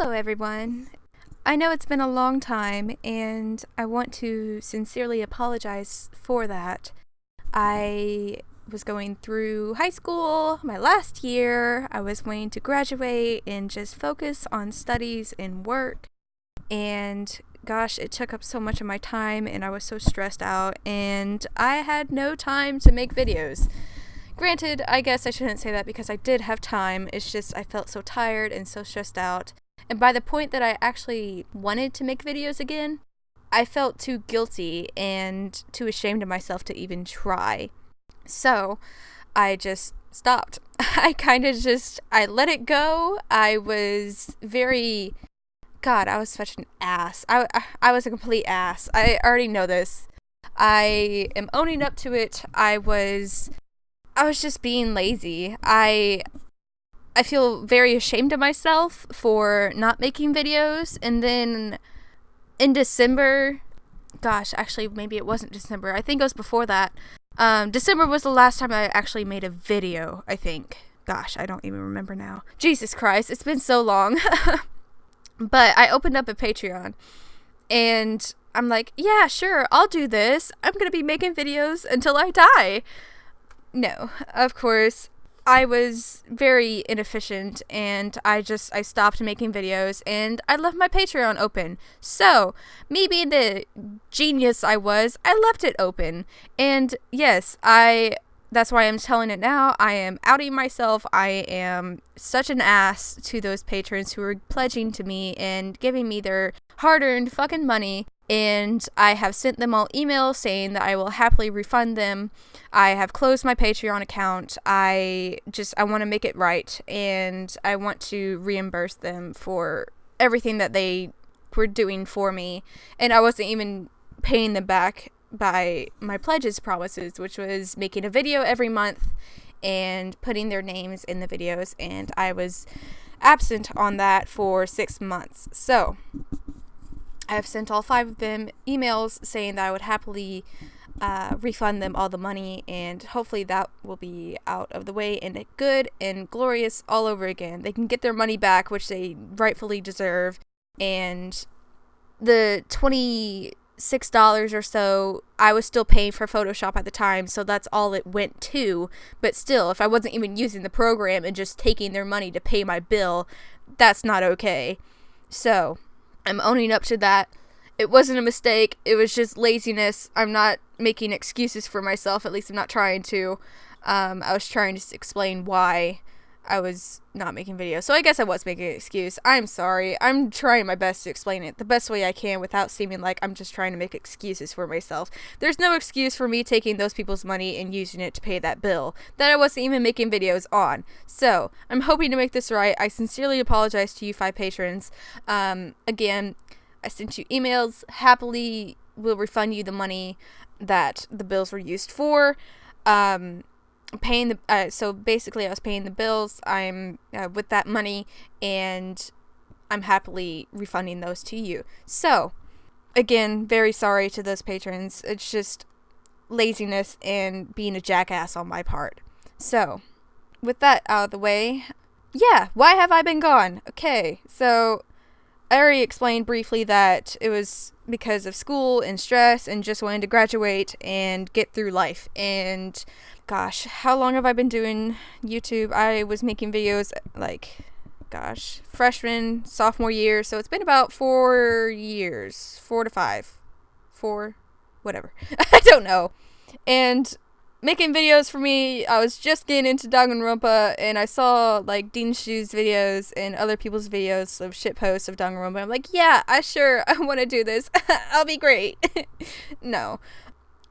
Hello, everyone. I know it's been a long time, and I want to sincerely apologize for that. I was going through high school, my last year. I was going to graduate and just focus on studies and work. And gosh, it took up so much of my time, and I was so stressed out, and I had no time to make videos. Granted, I guess I shouldn't say that because I did have time. It's just I felt so tired and so stressed out. And by the point that I actually wanted to make videos again, I felt too guilty and too ashamed of myself to even try. So I just stopped. I let it go. I was such an ass. I was a complete ass. I already know this. I am owning up to it. I was just being lazy. I feel very ashamed of myself for not making videos. And then in December, actually maybe it wasn't December. I think it was before that. December was the last time I actually made a video, I think. Gosh, I don't even remember now. Jesus Christ, it's been so long. But I opened up a Patreon and I'm like, yeah, sure, I'll do this. I'm going to be making videos until I die. No, of course, I was very inefficient and I stopped making videos and I left my Patreon open. So, me being the genius I was, I left it open. And yes, that's why I'm telling it now. I am outing myself. I am such an ass to those patrons who are pledging to me and giving me their hard-earned fucking money. And I have sent them all emails saying that I will happily refund them. I have closed my Patreon account. I want to make it right, and I want to reimburse them for everything that they were doing for me. And I wasn't even paying them back by my pledges promises, which was making a video every month and putting their names in the videos, and I was absent on that for 6 months. So I have sent all 5 of them emails saying that I would happily refund them all the money, and hopefully that will be out of the way and good and glorious all over again. They can get their money back, which they rightfully deserve, and the $26 or so, I was still paying for Photoshop at the time, so that's all it went to. But still, if I wasn't even using the program and just taking their money to pay my bill, that's not okay. So I'm owning up to that. It wasn't a mistake. It was just laziness. I'm not making excuses for myself. At least I'm not trying to. I was trying to explain why I was not making videos. So I guess I was making an excuse. I'm sorry. I'm trying my best to explain it the best way I can without seeming like I'm just trying to make excuses for myself. There's no excuse for me taking those people's money and using it to pay that bill that I wasn't even making videos on. So I'm hoping to make this right. I sincerely apologize to you 5 patrons. Again, I sent you emails. Happily will refund you the money that the bills were used for. So basically I was paying the bills. I'm with that money, and I'm happily refunding those to you. So again, very sorry to those patrons. It's just laziness and being a jackass on my part. So with that out of the way, yeah, why have I been gone? Okay, so I already explained briefly that it was because of school and stress and just wanting to graduate and get through life. And gosh, how long have I been doing YouTube? I was making videos freshman, sophomore year. So it's been about 4 years, 4 to 5, 4, whatever. I don't know. And making videos for me, I was just getting into Danganronpa, and I saw Dean Shu's videos and other people's videos of shitposts of Danganronpa. I'm like, yeah, I want to do this. I'll be great. No.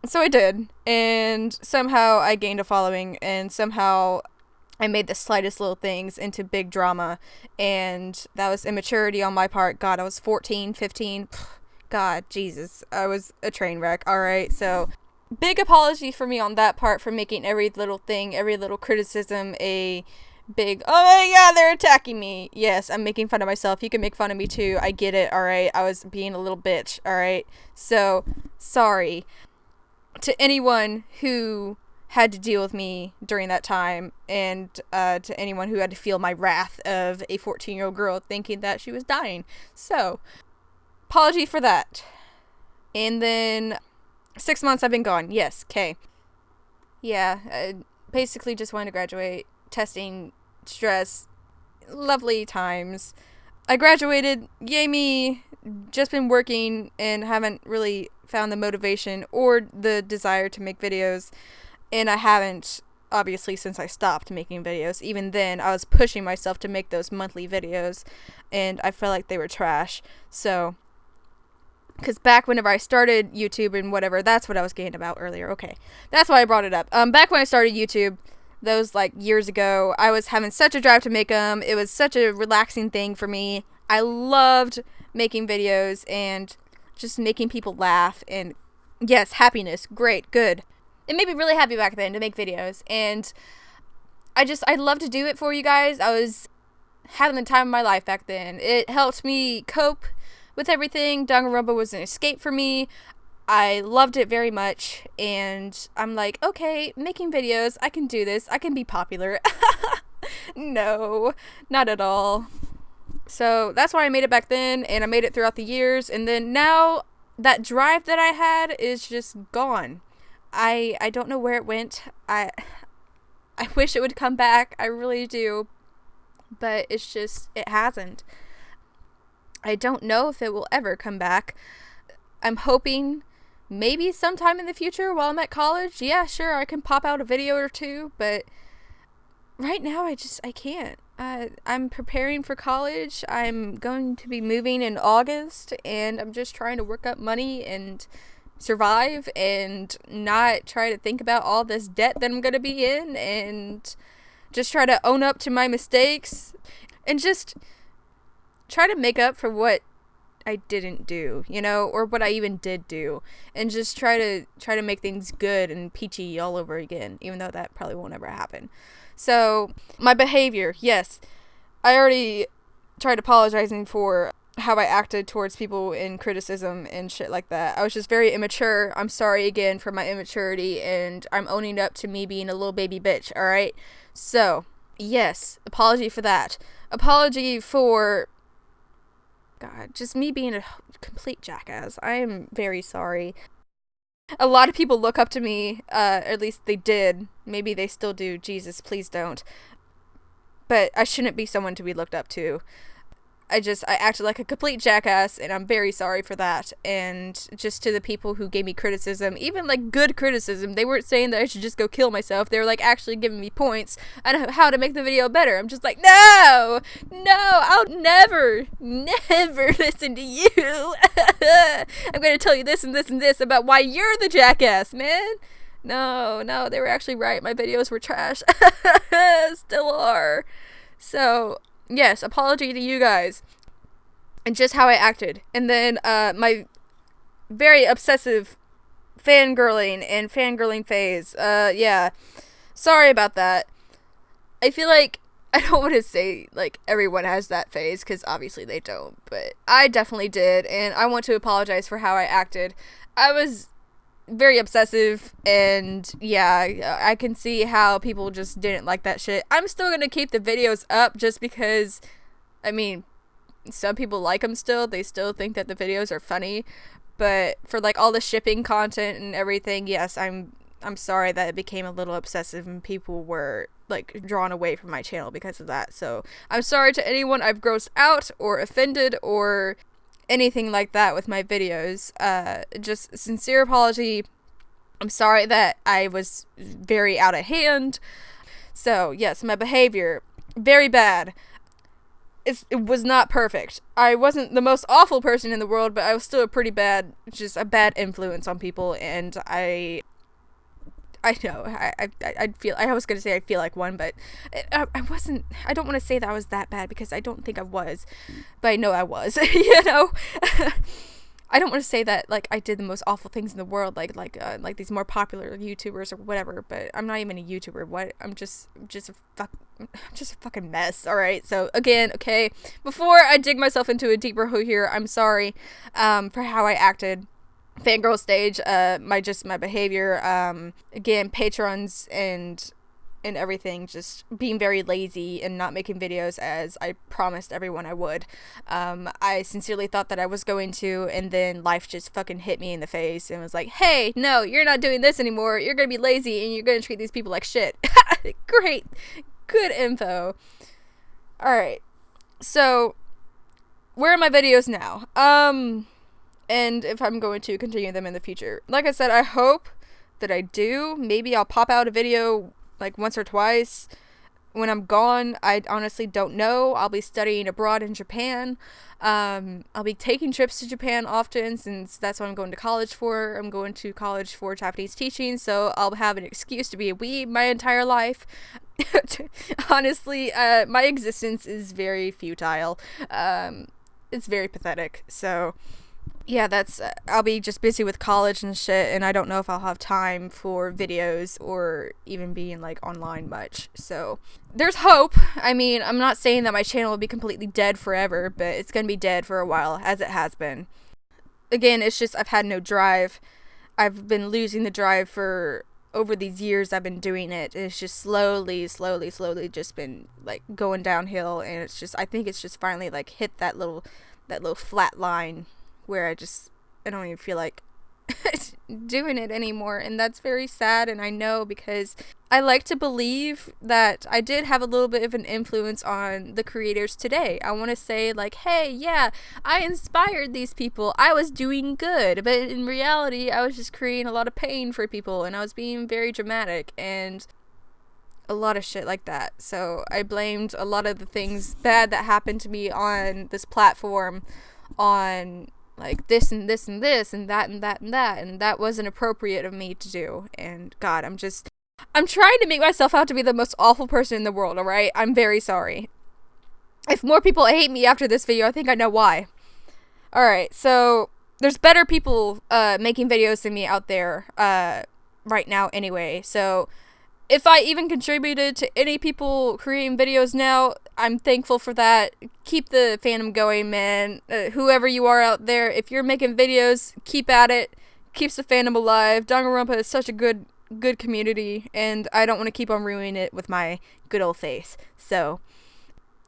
So I did, and somehow I gained a following, and somehow I made the slightest little things into big drama, and that was immaturity on my part. God, I was 14, 15. God, Jesus, I was a train wreck. Alright, so big apology for me on that part for making every little thing, every little criticism a big, oh my god, they're attacking me. Yes, I'm making fun of myself. You can make fun of me too. I get it, alright? I was being a little bitch, alright? So, sorry to anyone who had to deal with me during that time, and to anyone who had to feel my wrath of a 14-year-old girl thinking that she was dying. So, apology for that. And then 6 months I've been gone. Yes, okay. Yeah, I basically just wanted to graduate, testing, stress, lovely times. I graduated, yay me, just been working and haven't really found the motivation or the desire to make videos. And I haven't, obviously, since I stopped making videos. Even then, I was pushing myself to make those monthly videos, and I felt like they were trash. So, because back whenever I started YouTube and whatever, that's what I was getting about earlier. Okay, that's why I brought it up. Back when I started YouTube, those, like, years ago, I was having such a drive to make them. It was such a relaxing thing for me. I loved making videos and just making people laugh. And, yes, happiness. Great. Good. It made me really happy back then to make videos, and I love to do it for you guys. I was having the time of my life back then. It helped me cope with everything. Danganronpa was an escape for me. I loved it very much, and I'm like, okay, making videos, I can do this. I can be popular. No, not at all. So that's why I made it back then, and I made it throughout the years, and then now that drive that I had is just gone. I don't know where it went. I wish it would come back. I really do. But it's just, it hasn't. I don't know if it will ever come back. I'm hoping maybe sometime in the future while I'm at college. Yeah, sure, I can pop out a video or two. But right now, I can't. I'm preparing for college. I'm going to be moving in August. And I'm just trying to work up money and survive and not try to think about all this debt that I'm going to be in, and just try to own up to my mistakes and just try to make up for what I didn't do, you know, or what I even did do, and just try to make things good and peachy all over again, even though that probably won't ever happen. So, my behavior, yes, I already tried apologizing for how I acted towards people in criticism and shit like that. I was just very immature. I'm sorry again for my immaturity, and I'm owning up to me being a little baby bitch, alright? So, yes, apology for that. Apology for, God, just me being a complete jackass. I am very sorry. A lot of people look up to me, or at least they did. Maybe they still do. Jesus, please don't. But I shouldn't be someone to be looked up to. I acted like a complete jackass, and I'm very sorry for that. And just to the people who gave me criticism, even like good criticism, they weren't saying that I should just go kill myself. They were like actually giving me points on how to make the video better. I'm just like, no, I'll never listen to you. I'm going to tell you this and this and this about why you're the jackass, man. No, they were actually right. My videos were trash. Still are. So, yes, apology to you guys. And just how I acted. And then, my very obsessive fangirling phase. Yeah. Sorry about that. I feel like, I don't want to say, like, everyone has that phase, because obviously they don't. But I definitely did, and I want to apologize for how I acted. I was very obsessive, and yeah, I can see how people just didn't like that shit. I'm still gonna keep the videos up just because, I mean, some people like them still. They still think that the videos are funny, but for like all the shipping content and everything, yes, I'm sorry that it became a little obsessive and people were like drawn away from my channel because of that. So I'm sorry to anyone I've grossed out or offended or anything like that with my videos. Just sincere apology. I'm sorry that I was very out of hand. So yes, my behavior, very bad. It was not perfect. I wasn't the most awful person in the world, but I was still just a bad influence on people, and I know, I was gonna say I feel like one, but I wasn't. I don't want to say that I was that bad because I don't think I was, but I know I was. You know, I don't want to say that like I did the most awful things in the world, like these more popular YouTubers or whatever. But I'm not even a YouTuber. What? I'm just a fucking mess. All right. So again, okay. Before I dig myself into a deeper hole here, I'm sorry, for how I acted. fangirl stage, my behavior, again, patrons and everything, just being very lazy and not making videos as I promised everyone I would. I sincerely thought that I was going to, and then life just fucking hit me in the face and was like, hey, no, you're not doing this anymore. You're gonna be lazy and you're gonna treat these people like shit. Great. Good info. Alright. So, where are my videos now? And if I'm going to continue them in the future. Like I said, I hope that I do. Maybe I'll pop out a video like once or twice when I'm gone. I honestly don't know. I'll be studying abroad in Japan. I'll be taking trips to Japan often, since that's what I'm going to college for. I'm going to college for Japanese teaching, so I'll have an excuse to be a weeb my entire life. Honestly, my existence is very futile. It's very pathetic. So yeah, I'll be just busy with college and shit, and I don't know if I'll have time for videos or even being, like, online much. So, there's hope. I mean, I'm not saying that my channel will be completely dead forever, but it's gonna be dead for a while, as it has been. Again, it's just I've had no drive. I've been losing the drive for over these years I've been doing it. It's just slowly just been, like, going downhill, and it's just, I think it's just finally, like, hit that little flat line where I don't even feel like doing it anymore, and that's very sad. And I know, because I like to believe that I did have a little bit of an influence on the creators today. I want to say, like, hey, yeah, I inspired these people, I was doing good, but in reality I was just creating a lot of pain for people, and I was being very dramatic and a lot of shit like that. So I blamed a lot of the things bad that happened to me on this platform on, like, this and this and this and that and that and that, and that wasn't appropriate of me to do. And God, I'm trying to make myself out to be the most awful person in the world, alright? I'm very sorry. If more people hate me after this video, I think I know why. Alright, so there's better people making videos than me out there right now anyway. So if I even contributed to any people creating videos now, I'm thankful for that. Keep the fandom going, man. Whoever you are out there, if you're making videos, keep at it. Keeps the fandom alive. Danganronpa is such a good community, and I don't want to keep on ruining it with my good old face. So,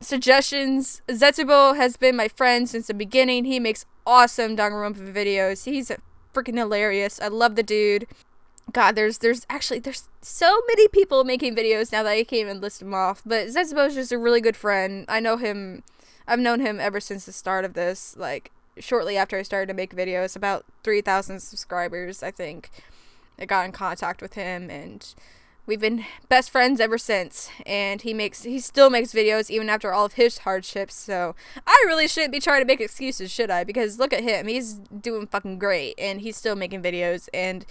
suggestions. Zetsubo has been my friend since the beginning. He makes awesome Danganronpa videos. He's freaking hilarious. I love the dude. God, there's so many people making videos now that I can't even list them off. But Zetsubo's just a really good friend. I know him. I've known him ever since the start of this. Like, shortly after I started to make videos, about 3,000 subscribers, I think. I got in contact with him, and we've been best friends ever since. And he still makes videos even after all of his hardships. So I really shouldn't be trying to make excuses, should I? Because look at him. He's doing fucking great, and he's still making videos, and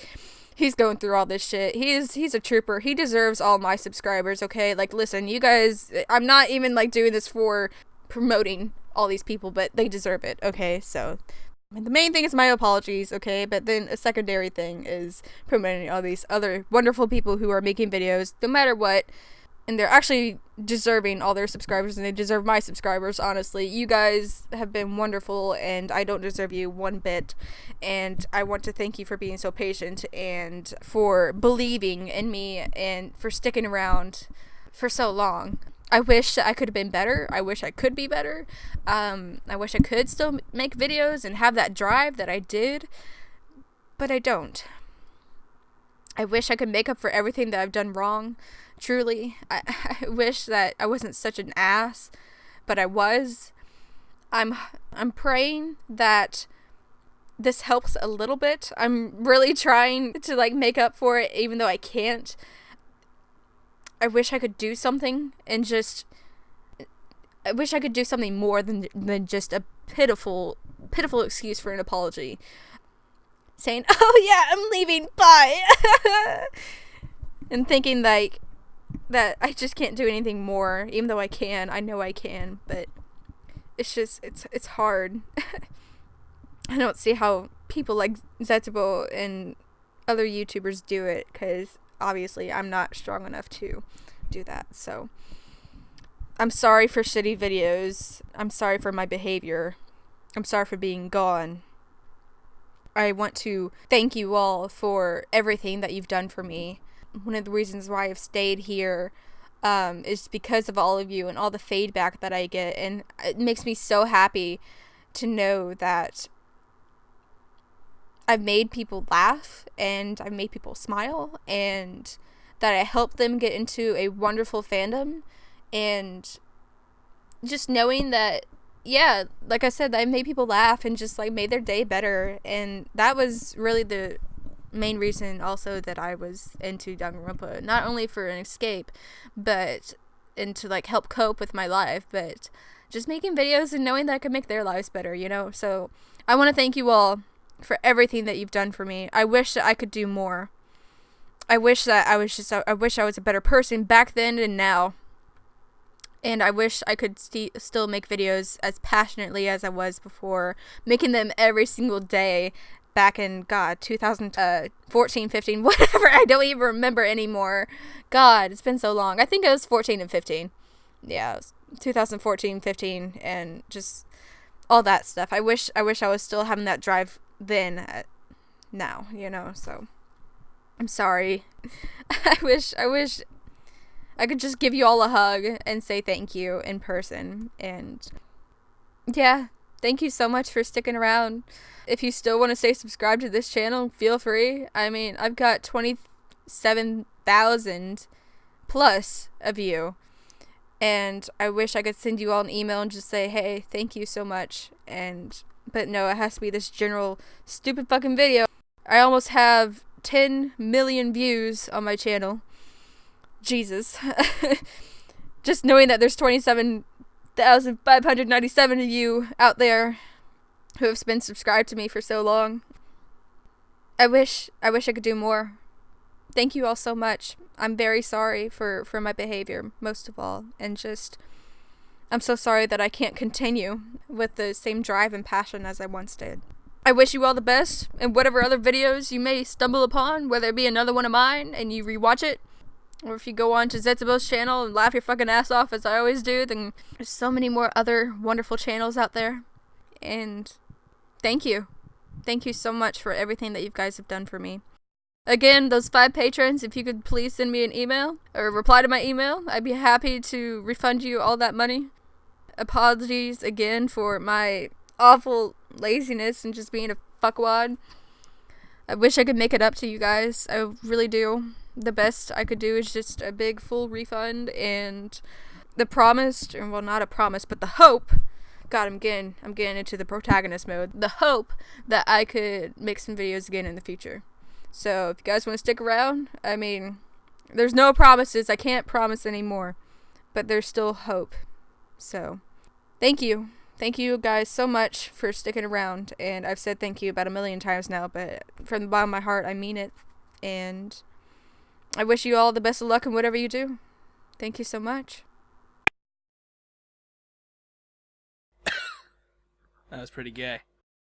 he's going through all this shit. He's a trooper. He deserves all my subscribers, okay? Like, listen, you guys, I'm not even, like, doing this for promoting all these people, but they deserve it, okay? So, the main thing is my apologies, okay? But then a secondary thing is promoting all these other wonderful people who are making videos, no matter what, and they're actually deserving all their subscribers, and they deserve my subscribers, honestly. You guys have been wonderful, and I don't deserve you one bit, and I want to thank you for being so patient, and for believing in me, and for sticking around for so long. I wish I could have been better. I wish I could be better. I wish I could still make videos and have that drive that I did, but I don't. I wish I could make up for everything that I've done wrong. Truly, I wish that I wasn't such an ass, but I was. I'm praying that this helps a little bit. I'm really trying to, like, make up for it, even though I can't. I wish I could do something, and I wish I could do something more than just a pitiful excuse for an apology. Saying, oh yeah, I'm leaving, bye! And thinking, like, that I just can't do anything more, even though I can. I know I can, but it's just, it's hard. I don't see how people like Zetsubo and other YouTubers do it, because obviously I'm not strong enough to do that. So I'm sorry for shitty videos. I'm sorry for my behavior. I'm sorry for being gone. I want to thank you all for everything that you've done for me. One of the reasons why I've stayed here is because of all of you and all the feedback that I get, and it makes me so happy to know that I've made people laugh and I've made people smile, and that I helped them get into a wonderful fandom, and just knowing that, yeah, like I said, I made people laugh and just like made their day better. And that was really the main reason also that I was into Danganronpa, not only for an escape, but and to like help cope with my life, but just making videos and knowing that I could make their lives better, you know. So I want to thank you all for everything that you've done for me. I wish that I could do more. I wish I was a better person back then and now. And I wish I could still make videos as passionately as I was before, making them every single day back in, God, 2014, 15, whatever. I don't even remember anymore. God, it's been so long. I think it was 14 and 15. Yeah, it was 2014, 15, and just all that stuff. I wish I was still having that drive then, now, you know, so I'm sorry. I wish I could just give you all a hug and say thank you in person. And yeah, thank you so much for sticking around. If you still want to stay subscribed to this channel, feel free. I mean, I've got 27,000 plus of you. And I wish I could send you all an email and just say, hey, thank you so much. But no, it has to be this general stupid fucking video. I almost have 10 million views on my channel. Jesus. Just knowing that there's 27,597 of you out there who have been subscribed to me for so long. I wish I could do more. Thank you all so much. I'm very sorry for my behavior, most of all. And just, I'm so sorry that I can't continue with the same drive and passion as I once did. I wish you all the best in whatever other videos you may stumble upon, whether it be another one of mine and you rewatch it, or if you go on to Zetsubo's channel and laugh your fucking ass off as I always do, then there's so many more other wonderful channels out there. And thank you. Thank you so much for everything that you guys have done for me. Again, those 5 patrons, if you could please send me an email or reply to my email, I'd be happy to refund you all that money. Apologies again for my awful laziness and just being a fuckwad. I wish I could make it up to you guys. I really do. The best I could do is just a big full refund, and the promise, well, not a promise, but the hope. God, I'm getting into the protagonist mode. The hope that I could make some videos again in the future. So if you guys want to stick around, I mean, there's no promises. I can't promise anymore, but there's still hope. So thank you. Thank you guys so much for sticking around. And I've said thank you about 1 million times now, but from the bottom of my heart, I mean it. And I wish you all the best of luck in whatever you do. Thank you so much. That was pretty gay.